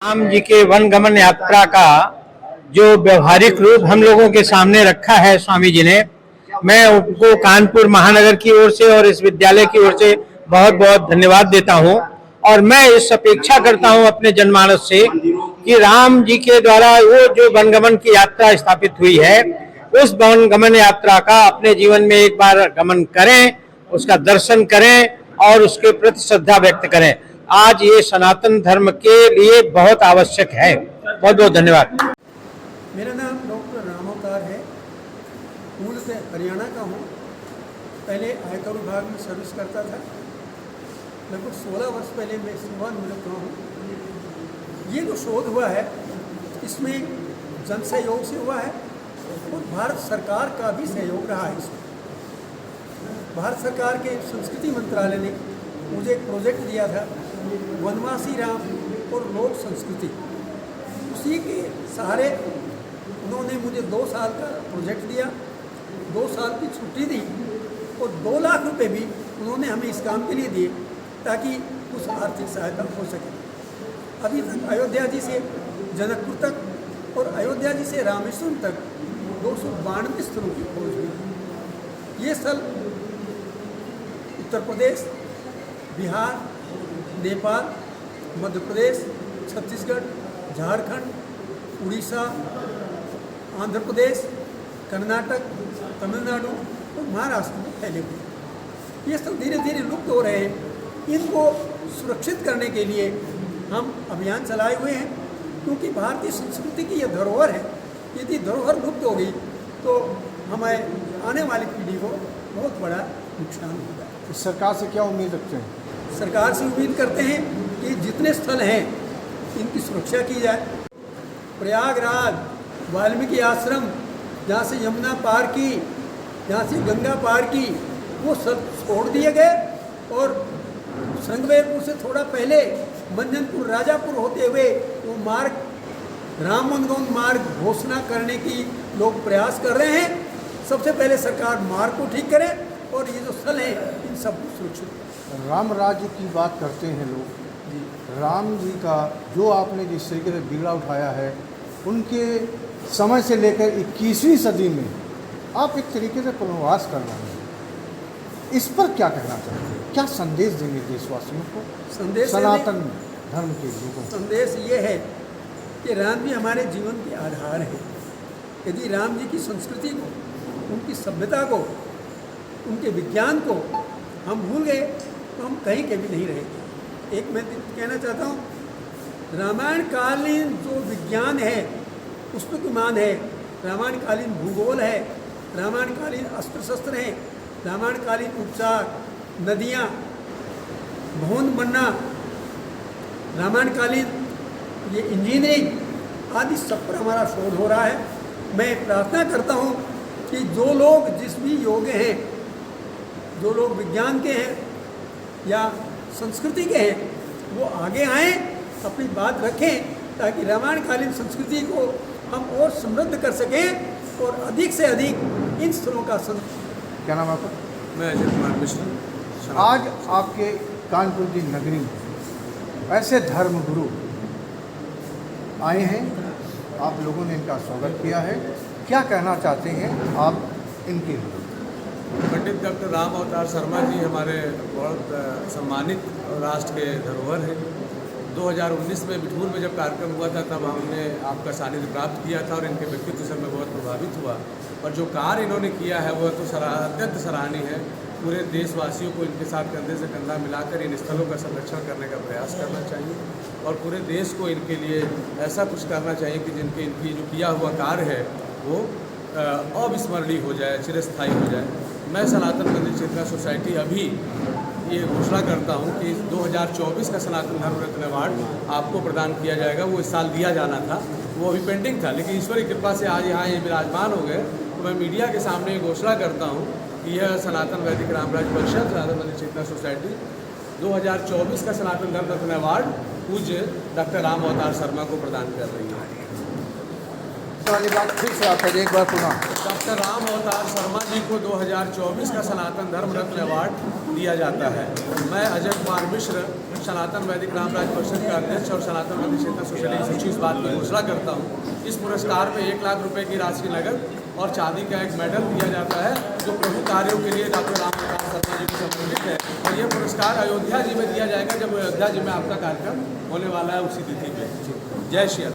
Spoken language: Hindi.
राम जी के वनगमन यात्रा का जो व्यवहारिक रूप हम लोगों के सामने रखा है स्वामी जी ने, मैं उनको कानपुर महानगर की ओर से और इस विद्यालय की ओर से बहुत बहुत धन्यवाद देता हूं। और मैं इस अपेक्षा करता हूं अपने जनमानस से कि राम जी के द्वारा वो जो वनगमन की यात्रा स्थापित हुई है, उस वनगमन यात्रा का अपने जीवन में एक बार गमन करें, उसका दर्शन करें और उसके प्रति श्रद्धा व्यक्त करें। आज ये सनातन धर्म के लिए बहुत आवश्यक है। बहुत बहुत धन्यवाद। मेरा नाम डॉक्टर राम अवतार है। मूल से हरियाणा का हूँ। पहले आयकर विभाग में सर्विस करता था। लगभग 16 वर्ष पहले मैं सेवानिवृत्त हुआ हूँ। ये जो शोध हुआ है इसमें जन सहयोग से हुआ है और भारत सरकार का भी सहयोग रहा है। इसमें भारत सरकार के संस्कृति मंत्रालय ने मुझे एक प्रोजेक्ट दिया था, वनवासी राम और लोक संस्कृति। उसी के सहारे उन्होंने मुझे 2 साल का प्रोजेक्ट दिया, 2 साल की छुट्टी दी और 2 लाख रुपए भी उन्होंने हमें इस काम के लिए दिए ताकि कुछ आर्थिक सहायता हो सके। अभी तक अयोध्या जी से जनकपुर तक और अयोध्या जी से रामेश्वरम तक 292 स्थलों की खोज हुई। ये स्थल उत्तर प्रदेश, बिहार, नेपाल, मध्य प्रदेश, छत्तीसगढ़, झारखंड, उड़ीसा, आंध्र प्रदेश, कर्नाटक, तमिलनाडु और महाराष्ट्र में फैले हुए। ये सब धीरे धीरे लुप्त हो रहे हैं। इनको सुरक्षित करने के लिए हम अभियान चलाए हुए हैं, क्योंकि भारतीय संस्कृति की यह धरोहर है। यदि धरोहर लुप्त हो गई तो हमें आने वाली पीढ़ी को बहुत बड़ा नुकसान होगा। तो सरकार से क्या उम्मीद रखते हैं? सरकार से उम्मीद करते हैं कि जितने स्थल हैं इनकी सुरक्षा की जाए। प्रयागराज, वाल्मीकि आश्रम, जहाँ से यमुना पार की, जहाँ से गंगा पार की, वो सब छोड़ दिए गए और संगमेरपुर से थोड़ा पहले मंजनपुर, राजापुर होते हुए वो मार्ग राम वनगमन मार्ग घोषणा करने की लोग प्रयास कर रहे हैं। सबसे पहले सरकार मार्ग को ठीक करे और ये जो स्थल हैं इन सबको सुरक्षित। राम राज्य की बात करते हैं लोग। राम जी का जो आपने जिस तरीके से बीड़ा उठाया है, उनके समय से लेकर 21वीं सदी में आप एक तरीके से पुनर्वास कर रहे हैं। इस पर क्या कहना चाहते हैं? क्या संदेश देंगे देशवासियों को, संदेश सनातन धर्म के लोगों को? संदेश ये है कि राम जी हमारे जीवन के आधार हैं। यदि राम जी की संस्कृति को, उनकी सभ्यता को, उनके विज्ञान को हम भूल गए तो हम कहीं के भी नहीं रहेंगे। एक मैं कहना चाहता हूँ, रामायण कालीन जो विज्ञान है, पुष्पविमान है, रामायण कालीन भूगोल है, रामायण कालीन अस्त्र शस्त्र हैं, रामायण कालीन उपचार, नदियाँ, भवन बनना, रामायण कालीन ये इंजीनियरिंग आदि सब पर हमारा शोध हो रहा है। मैं प्रार्थना करता हूँ कि जो लोग जिस भी योग्य हैं, जो लोग विज्ञान के हैं या संस्कृति के हैं, वो आगे आएँ, अपनी बात रखें, ताकि रामायणकालीन संस्कृति को हम और समृद्ध कर सकें और अधिक से अधिक इन स्थलों का क्या नाम है आपका? मैं अजय कुमार मिश्र। आज आपके कानपुर की नगरी में ऐसे धर्मगुरु आए हैं, आप लोगों ने इनका स्वागत किया है। क्या कहना चाहते हैं आप इनके लिए? पंडित डॉक्टर राम अवतार शर्मा जी हमारे बहुत सम्मानित राष्ट्र के धरोहर हैं। 2019 में बिठूर में जब कार्यक्रम हुआ था तब हमने आपका सानिध्य प्राप्त किया था और इनके व्यक्तित्व से मैं बहुत प्रभावित हुआ। और जो कार्य इन्होंने किया है वह तो अत्यंत सराहनीय है। पूरे देशवासियों को इनके साथ कंधे से कंधा मिलाकर इन स्थलों का संरक्षण करने का प्रयास करना चाहिए और पूरे देश को इनके लिए ऐसा कुछ करना चाहिए कि इनकी जो किया हुआ कार्य है वो अविस्मरणीय हो जाए, चिरस्थायी हो जाए। मैं सनातन मंदिर चेतना सोसाइटी अभी ये घोषणा करता हूँ कि 2024 का सनातन धर्म रत्न अवार्ड आपको प्रदान किया जाएगा। वो इस साल दिया जाना था, वो अभी पेंडिंग था, लेकिन ईश्वर की कृपा से आज यहाँ ये विराजमान हो गए। तो मैं मीडिया के सामने घोषणा करता हूँ कि यह सनातन वैदिक रामराज परिषद, सनातन मंदिर चेतना सोसाइटी 2024 का सनातन धर्म रत्न अवार्ड पूज्य डॉक्टर राम अवतार शर्मा को प्रदान कर रही है। वाली बात फिर से आप एक बार पुनः। डॉक्टर राम अवतार शर्मा जी को 2024 का सनातन धर्म रत्न अवार्ड दिया जाता है। मैं अजय कुमार मिश्र सनातन वैदिक रामराज परिषद का अध्यक्ष और सनातन वैदिक क्षेत्र सोशलिस्ट सचिव इस बात की घोषणा करता हूँ। इस पुरस्कार में 1 लाख रुपए की राशि नगद और चांदी का एक मेडल दिया जाता है, जो प्रमुख कार्यों के लिए डॉक्टर राम अवतार शर्मा जी को समर्पित है। और ये पुरस्कार अयोध्या जी में दिया जाएगा, जब अयोध्या जी में आपका कार्यक्रम होने वाला है उसी तिथि पे। जय श्री राम।